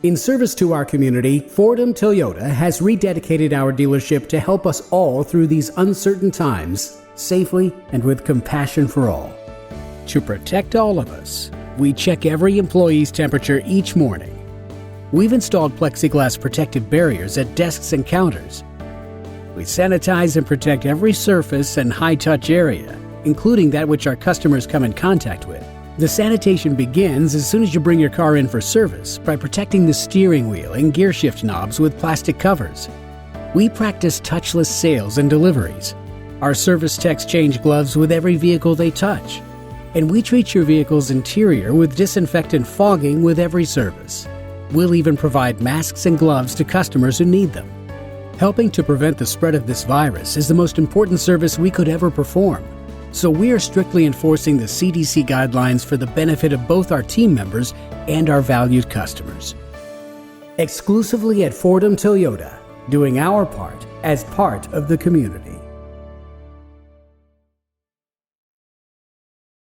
In service to our community, Fordham Toyota has rededicated our dealership to help us all through these uncertain times, safely and with compassion for all. To protect all of us, we check every employee's temperature each morning. We've installed plexiglass protective barriers at desks and counters. We sanitize and protect every surface and high-touch area, including that which our customers come in contact with. The sanitation begins as soon as you bring your car in for service by protecting the steering wheel and gear shift knobs with plastic covers. We practice touchless sales and deliveries. Our service techs change gloves with every vehicle they touch. And we treat your vehicle's interior with disinfectant fogging with every service. We'll even provide masks and gloves to customers who need them. Helping to prevent the spread of this virus is the most important service we could ever perform. So we are strictly enforcing the CDC guidelines for the benefit of both our team members and our valued customers. Exclusively at Fordham Toyota, doing our part as part of the community.